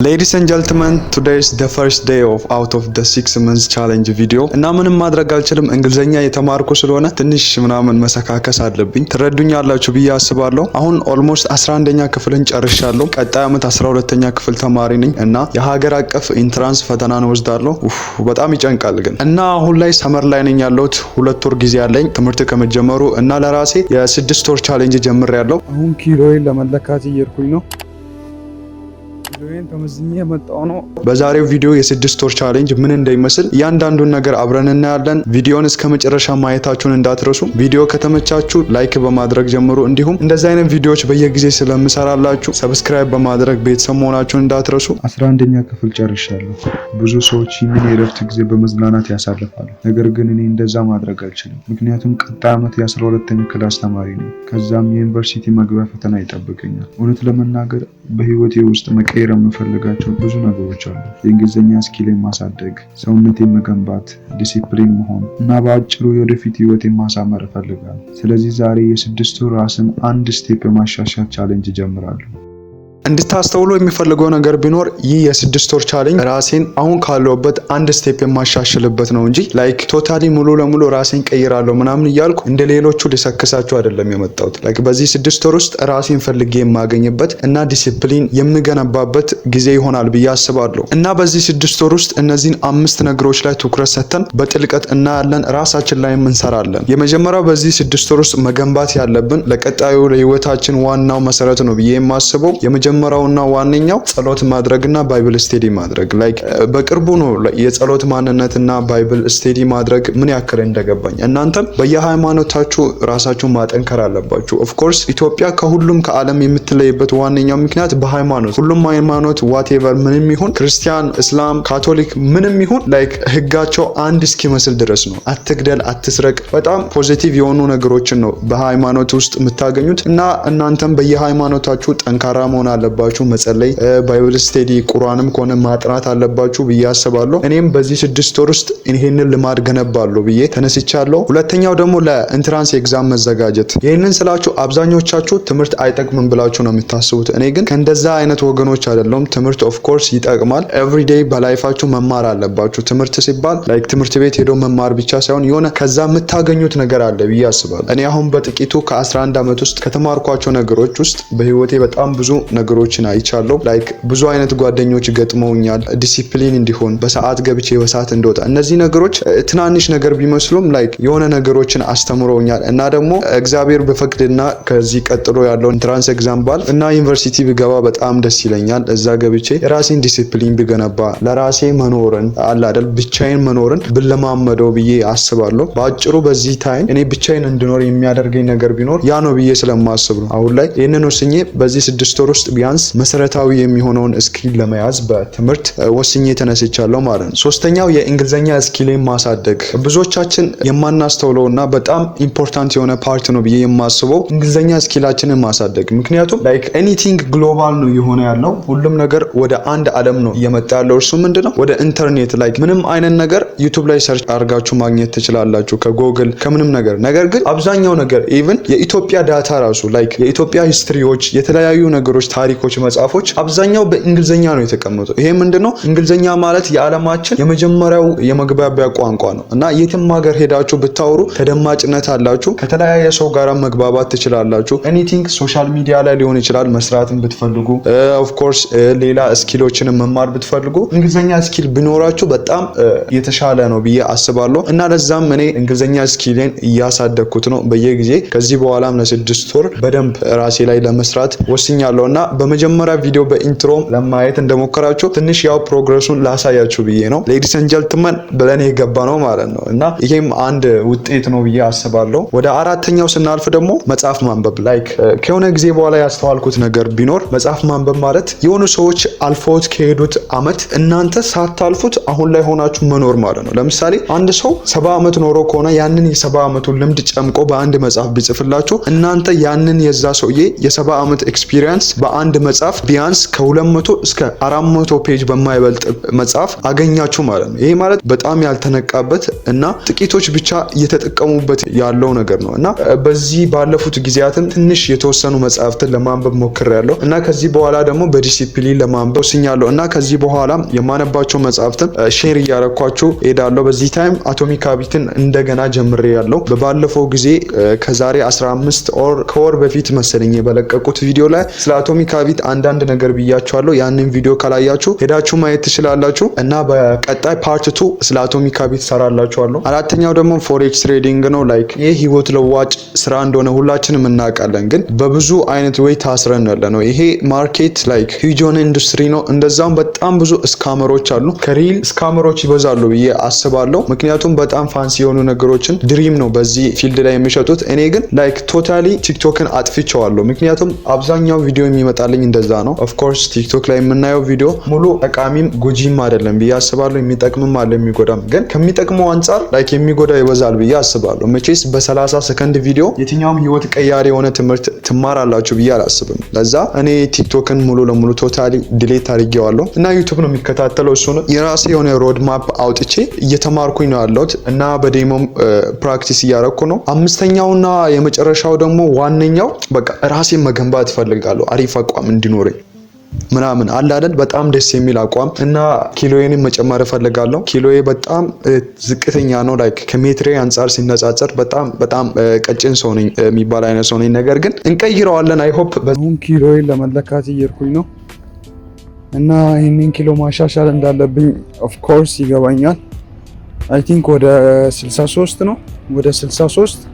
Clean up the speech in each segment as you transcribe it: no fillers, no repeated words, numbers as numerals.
Ladies and gentlemen, today is the first day of out of the 6 months challenge video እና ምንም ማድረግ አልችልም እንግሊዘኛ የተማርኩ ስለሆነ ትንሽ ምናምን መሰካከስ አለብኝ ትረዱኛላችሁ ብዬ አስባለሁ። አሁን ኦልሞስት 11ኛ ክፍልን ጨርሻለሁ። ቀጣይ አመት 12ኛ ክፍል ተማሪ ነኝ እና የሀገር አቀፍ ኢንትራንስ ፈተናን ወስዳለሁ። በጣም ይጨንቃል ግን እና አሁን ላይ ሰመር ላይ ነኝ ያለሁት 2 ወር ጊዜ ያለኝ ትምህርት ከመጀመሩ እና ለራሴ የ6 ወር ቻሌንጅ ጀምሬያለሁ። አሁን ኪሎዬን ለመለካት እየሄድኩኝ ነው። በዛሬው ቪዲዮ የ6 ወር ቻሌንጅ ምን እንደሚመስል እያንዳንዱን ነገር አብረን እናያለን። ቪዲዮውን እስከ መጨረሻ ማየታችሁን እንዳትረሱ። ቪዲዮ ከተመቻችሁ ላይክ በማድረግ ጀምሩ። እንዲሁም እንደዚህ አይነት ቪዲዮዎች በየጊዜ ስለምሰራላችሁ ሰብስክራይብ በማድረግ ቤተሰብ መሆናችሁን እንዳትረሱ። 11ኛ ክፍል ጨርሻለሁ። ብዙ ሰዎች ይህንን የእረፍት ጊዜ በመዝናናት ያሳልፋሉ። ነገር ግን እኔ እንደዛ ማድረግ አልችልም። ምክንያቱም ቀጣይ አመት የ12ኛ ክላስ ተማሪ ነኝ። ከዛም የዩኒቨርሲቲ መግቢያ ፈተና ይጠብቀኛል። እውነት ለመናገር በህይወቴ ውስጥ መቀየር የምፈልጋቸው ብዙ ነገሮች አሉ። የእንግሊዝኛ ስኪልን ማሳደግ፣ ሰውነቴን መገንባት፣ ዲሲፕሊን መሆን እና በአጭሩ የወደፊት ህይወቴን ማሳመር እፈልጋለሁ። ስለዚህ ዛሬ የ6 ወር ራስን አንድ ስቴፕ የማሻሻል ቻሌንጅ እጀምራለሁ። እንድታስተውሉ የሚፈልገው ነገር ቢኖር ይህ የ6 ወር ቻሌንጅ ራሴን አሁን ካለውበት አንድ ስቴፕ የማሻሽልበት ነው እንጂ ላይክ ቶታሊ ሙሉ ለሙሉ ራሴን ቀይራለሁ ምናምን እያልኩ እንደ ሌሎቹ ሊሰክሳችሁ አይደለም የመጣሁት። ላይክ በዚህ 6 ወር ውስጥ ራሴን ፈልጌ የማገኝበት እና ዲሲፕሊን የምገነባበት ጊዜ ይሆናል ብዬ አስባለሁ። እና በዚህ 6 ወር ውስጥ እነዚህን 5 ነገሮች ላይ ትኩረት ሰጥተን በጥልቀት እናያለን፣ ራሳችን ላይ እንሰራለን። የመጀመሪያው በዚህ 6 ወር ውስጥ መገንባት ያለብን ለቀጣዩ ለህይወታችን ዋናው መሰረት ነው ብዬ የማስበው የመጀመሪያውና ዋነኛው ጸሎት ማድረግና ባይብል ስቴዲ ማድረግ። ላይክ በቅርቡ ነው የጸሎት ማንነትና ባይብል ስቴዲ ማድረግ ምን ያክል እንደገባኝ። እናንተም በየሃይማኖታችሁ ራሳችሁን ማጠንከር አለባችሁ። ኦፍ ኮርስ ኢትዮጵያ ከሁሉም ከዓለም የምትለይበት ዋነኛው ምክንያት በሃይማኖት ሁሉም ሃይማኖት ዋቴቨር ምንም ይሁን ክርስቲያን፣ እስላም፣ ካቶሊክ ምንም ይሁን ላይክ ህጋቸው አንድ እስኪመስል ድረስ ነው። አትግደል፣ አትስረቅ፣ በጣም ፖዚቲቭ የሆኑ ነገሮችን ነው በሃይማኖት ውስጥ የምታገኙት። እና እናንተም በየሃይማኖታችሁ ጠንካራ መሆን አለባችሁ። መጸለይ፣ ባይብል ስቴዲ ቁርአንም ከሆነ ማጥናት አለባችሁ ብዬ አስባለሁ። እኔም በዚህ 6 ወር ውስጥ ይሄንን ልማድ ገነባለሁ ብዬ ተነስቻለሁ። ሁለተኛው ደግሞ ለኢንትራንስ ኤግዛም መዘጋጀት። ይሄንን ስላችሁ አብዛኞቻችሁ ትምህርት አይጠቅምም ብላችሁ ነው የምታስቡት። እኔ ግን ከእንደዛ አይነት ወገኖች አይደለም። ትምህርት ኦፍ ኮርስ ይጠቅማል። ኤቭሪዴይ በላይፋችሁ መማር አለባችሁ። ትምህርት ሲባል ላይክ ትምህርት ቤት ሄዶ መማር ብቻ ሳይሆን የሆነ ከዛ የምታገኙት ነገር አለ ብዬ አስባለሁ። እኔ አሁን በጥቂቱ ከ11 አመት ውስጥ ከተማርኳቸው ነገሮች ውስጥ በህይወቴ በጣም ብዙ ነገሮችን አይቻለሁ። ላይክ ብዙ አይነት ጓደኞች ገጥመውኛል። ዲሲፕሊን እንዲሆን በሰዓት ገብቼ በሰዓት እንደወጣ። እነዚህ ነገሮች ትናንሽ ነገር ቢመስሉም ላይክ የሆነ ነገሮችን አስተምረውኛል። እና ደግሞ እግዚአብሔር በፈቅድና ከዚህ ቀጥሎ ያለው ኢንትራንስ ኤግዛም ባል እና ዩኒቨርሲቲ ብገባ በጣም ደስ ይለኛል። እዛ ገብቼ የራሴን ዲሲፕሊን ብገነባ ለራሴ መኖርን አለ አይደል ብቻዬን መኖርን ብለማመደው ብዬ አስባለሁ። በአጭሩ በዚህ ታይም እኔ ብቻዬን እንድኖር የሚያደርገኝ ነገር ቢኖር ያ ነው ብዬ ስለማስብ ነው አሁን ላይ ይሄንን ወስኜ በዚህ 6 ወር ውስጥ ቢያንስ መሰረታዊ የሚሆነውን ስኪል ለመያዝ በትምህርት ወስኜ ተነስቻለሁ ማለት ነው። ሶስተኛው የእንግሊዝኛ ስኪልን ማሳደግ። ብዙዎቻችን የማናስተውለውና በጣም ኢምፖርታንት የሆነ ፓርት ነው ብዬ የማስበው እንግሊዝኛ ስኪላችንን ማሳደግ። ምክንያቱም ላይክ ኤኒቲንግ ግሎባል ነው የሆነ ያለው። ሁሉም ነገር ወደ አንድ ዓለም ነው እየመጣ ያለው። እርሱ ምንድነው? ወደ ኢንተርኔት። ላይክ ምንም አይነት ነገር ዩቲዩብ ላይ ሰርች አድርጋችሁ ማግኘት ትችላላችሁ ከጎግል ከምንም ነገር። ነገር ግን አብዛኛው ነገር ኢቭን የኢትዮጵያ ዳታ ራሱ ላይክ የኢትዮጵያ ሂስትሪዎች የተለያዩ ነገሮች ታሪኮች መጽሐፎች አብዛኛው በእንግሊዝኛ ነው የተቀመጡ። ይሄ ምንድነው? እንግሊዝኛ ማለት የዓለማችን የመጀመሪያው የመግባቢያ ቋንቋ ነው እና የትም ሀገር ሄዳችሁ ብታወሩ ተደማጭነት አላችሁ። ከተለያየ ሰው ጋር መግባባት ትችላላችሁ። ኤኒቲንግ ሶሻል ሚዲያ ላይ ሊሆን ይችላል መስራትን ብትፈልጉ ኦፍ ኮርስ ሌላ ስኪሎችን መማር ብትፈልጉ እንግሊዝኛ ስኪል ቢኖራችሁ በጣም የተሻለ ነው ብዬ አስባለሁ። እና ለዛም እኔ እንግሊዝኛ ስኪልን እያሳደግኩት ነው በየጊዜ። ከዚህ በኋላም ለ6 ወር በደንብ ራሴ ላይ ለመስራት ወስኛለሁ። እና በመጀመሪያ ቪዲዮ በኢንትሮ ለማየት እንደሞከራችሁ ትንሽ ያው ፕሮግረሱን ላሳያችሁ ብዬ ነው። ሌዲስ ኤንድ ጀንትልመን ብለን የገባ ነው ማለት ነው። እና ይሄም አንድ ውጤት ነው ብዬ አስባለሁ። ወደ አራተኛው ስናልፍ ደግሞ መጽሐፍ ማንበብ። ላይክ ከሆነ ጊዜ በኋላ ያስተዋልኩት ነገር ቢኖር መጽሐፍ ማንበብ ማለት የሆኑ ሰዎች አልፈውት ከሄዱት አመት እናንተ ሳታልፉት አሁን ላይ ሆናችሁ መኖር ማለት ነው። ለምሳሌ አንድ ሰው 70 አመት ኖሮ ከሆነ ያንን የ70 አመቱን ልምድ ጨምቆ በአንድ መጽሐፍ ቢጽፍላችሁ እናንተ ያንን የዛ ሰውዬ የ70 አመት ኤክስፒሪየንስ በአንድ አንድ መጽሐፍ ቢያንስ ከ200 እስከ 400 ፔጅ በማይበልጥ መጽሐፍ አገኛችሁ ማለት ነው። ይሄ ማለት በጣም ያልተነቃበት እና ጥቂቶች ብቻ እየተጠቀሙበት ያለው ነገር ነው እና በዚህ ባለፉት ጊዜያትም ትንሽ የተወሰኑ መጽሐፍትን ለማንበብ ሞክሬያለሁ እና ከዚህ በኋላ ደግሞ በዲሲፕሊን ለማንበብ ወስኛለሁ እና ከዚህ በኋላ የማነባቸው መጽሐፍትን ሼር እያረኳችሁ ሄዳለሁ። በዚህ ታይም አቶሚክ ሃቢትን እንደገና ጀምሬያለሁ። በባለፈው ጊዜ ከዛሬ 15 ከወር በፊት መሰለኝ በለቀቁት ቪዲዮ ላይ ስለ አቶሚክ ሃቢት አንዳንድ ነገር ብያችኋለሁ። ያንን ቪዲዮ ካላያችሁ ሄዳችሁ ማየት ትችላላችሁ እና በቀጣይ ፓርት 2 ስለ አቶሚክ ሃቢት ሰራላችኋለሁ። አራተኛው ደግሞ ፎሬክስ ትሬዲንግ ነው። ላይክ ይሄ ህይወት ለዋጭ ስራ እንደሆነ ሁላችንም እናውቃለን፣ ግን በብዙ አይነት ወይ ታስረን ያለ ነው። ይሄ ማርኬት ላይክ ሂውጅ የሆነ ኢንዱስትሪ ነው። እንደዛም በጣም ብዙ ስካመሮች አሉ። ከሪል ስካመሮች ይበዛሉ ብዬ አስባለሁ። ምክንያቱም በጣም ፋንሲ የሆኑ ነገሮችን ድሪም ነው በዚህ ፊልድ ላይ የሚሸጡት። እኔ ግን ላይክ ቶታሊ ቲክቶክን አጥፍቼዋለሁ። ምክንያቱም አብዛኛው ቪዲዮ የሚመጣልኝ እንደዛ ነው። ኦፍ ኮርስ ቲክቶክ ላይ የምናየው ቪዲዮ ሙሉ ጠቃሚም ጎጂም አይደለም ብዬ አስባለሁ። የሚጠቅምም አለ የሚጎዳም፣ ግን ከሚጠቅመው አንጻር ላይክ የሚጎዳ ይበዛል ብዬ አስባለሁ። መቼስ በ30 ሰከንድ ቪዲዮ የትኛውም ህይወት ቀያሪ የሆነ ትምህርት ትማራላችሁ ብዬ አላስብም። ለዛ እኔ ቲክቶክን ሙሉ ለሙሉ ቶታሊ ዲሌት አድርጌዋለሁ እና ዩቲዩብ ነው የሚከታተለው። እሱ ነው የራሴ የሆነ ሮድ ማፕ አውጥቼ እየተማርኩኝ ነው ያለሁት እና በዴሞም ፕራክቲስ እያረኩ ነው። አምስተኛውና የመጨረሻው ደግሞ ዋነኛው በቃ ራሴን መገንባት እፈልጋለሁ። አሪፍ አቋም እንዲኖረኝ ምናምን አለ አይደል? በጣም ደስ የሚል አቋም እና ኪሎዬንም መጨመር እፈልጋለሁ። ኪሎዬ በጣም ዝቅተኛ ነው። ላይክ ከሜትሬ አንጻር ሲነጻጸር በጣም ቀጭን ሰው ነኝ የሚባል አይነት ሰው ነኝ። ነገር ግን እንቀይረዋለን። አይ ሆፕ አሁን ኪሎዬን ለመለካት እየሄድኩኝ ነው እና ይህንን ኪሎ ማሻሻል እንዳለብኝ ኦፍ ኮርስ ይገባኛል። አይ ቲንክ ወደ 63 ነው፣ ወደ 63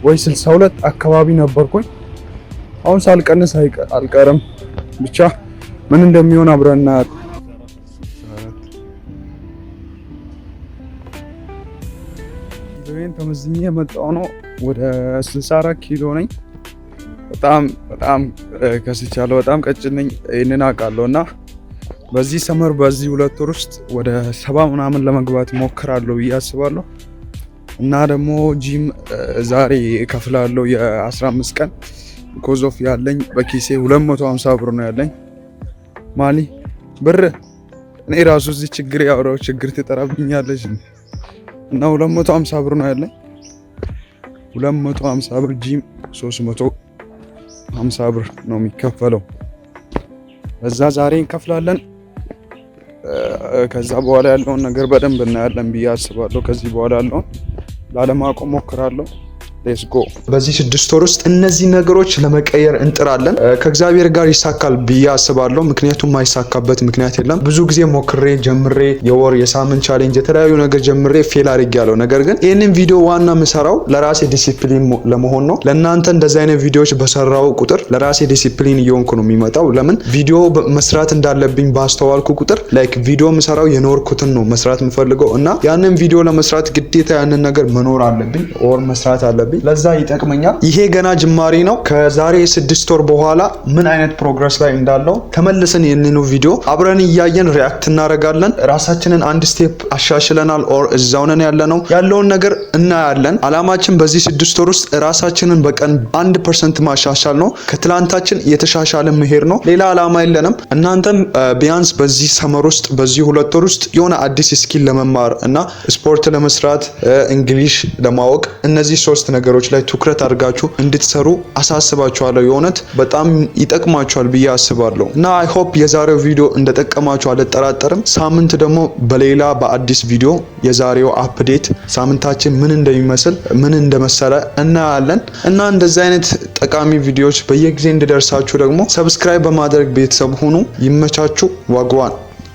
ወይ 62 አካባቢ ነበርኩኝ። አሁን ሳልቀንስ አልቀርም። ብቻ ምን እንደሚሆን አብረና ኪሎዬን ተመዝኜ የመጣው ነው። ወደ 64 ኪሎ ነኝ። በጣም ከስቻለሁ። በጣም ቀጭን ነኝ። ይሄንን አውቃለሁ እና በዚህ ሰመር በዚህ 2 ወር ውስጥ ወደ 70 ምናምን ለመግባት ሞክራለሁ ብዬ አስባለሁ እና ደግሞ ጂም ዛሬ እከፍላለሁ የ15 ቀን ቢኮዝ ኦፍ ያለኝ በኪሴ 250 ብር ነው ያለኝ። ማሊ ብር እኔ ራሱ እዚህ ችግር ያወራው ችግር ትጠራብኛለች እና 250 ብር ነው ያለኝ። 250 ብር ጂም 350 ብር ነው የሚከፈለው። በዛ ዛሬ እንከፍላለን። ከዛ በኋላ ያለውን ነገር በደንብ እናያለን ብዬ አስባለሁ። ከዚህ በኋላ ያለውን ላለማቆም ሞክራለሁ። ሌትስ ጎ። በዚህ 6 ወር ውስጥ እነዚህ ነገሮች ለመቀየር እንጥራለን። ከእግዚአብሔር ጋር ይሳካል ብዬ አስባለሁ። ምክንያቱም ማይሳካበት ምክንያት የለም። ብዙ ጊዜ ሞክሬ ጀምሬ የወር የሳምንት ቻሌንጅ የተለያዩ ነገር ጀምሬ ፌል አድርጌያለሁ። ነገር ግን ይህንን ቪዲዮ ዋና ምሰራው ለራሴ ዲሲፕሊን ለመሆን ነው። ለእናንተ እንደዚህ አይነት ቪዲዮዎች በሰራው ቁጥር ለራሴ ዲሲፕሊን እየሆንኩ ነው የሚመጣው። ለምን ቪዲዮ መስራት እንዳለብኝ ባስተዋልኩ ቁጥር ላይክ ቪዲዮ ምሰራው የኖርኩትን ነው መስራት የምፈልገው እና ያንን ቪዲዮ ለመስራት ግዴታ ያንን ነገር መኖር አለብኝ ኦር መስራት አለብኝ። ለዛ ይጠቅመኛል። ይሄ ገና ጅማሬ ነው። ከዛሬ 6 ወር በኋላ ምን አይነት ፕሮግረስ ላይ እንዳለው ተመልሰን ይህንኑ ቪዲዮ አብረን እያየን ሪያክት እናደርጋለን። ራሳችንን አንድ ስቴፕ አሻሽለናል ኦር እዛው ነን ያለውን ነገር እናያለን። አላማችን በዚህ 6 ወር ውስጥ ራሳችንን በቀን 1% ማሻሻል ነው። ከትላንታችን የተሻሻለ መሄድ ነው። ሌላ አላማ የለንም። እናንተም ቢያንስ በዚህ ሰመር ውስጥ በዚህ 2 ወር ውስጥ የሆነ አዲስ ስኪል ለመማር እና ስፖርት ለመስራት እንግሊሽ ለማወቅ እነዚህ 3 ነገሮች ላይ ትኩረት አድርጋችሁ እንድትሰሩ አሳስባችኋለሁ። የሆነት በጣም ይጠቅማችኋል ብዬ አስባለሁ እና አይ ሆፕ የዛሬው ቪዲዮ እንደጠቀማችሁ አልጠራጠርም። ሳምንት ደግሞ በሌላ በአዲስ ቪዲዮ የዛሬው አፕዴት ሳምንታችን ምን እንደሚመስል ምን እንደመሰለ እናያለን እና እንደዚህ አይነት ጠቃሚ ቪዲዮዎች በየጊዜ እንዲደርሳችሁ ደግሞ ሰብስክራይብ በማድረግ ቤተሰብ ሁኑ። ይመቻችሁ። ዋግዋን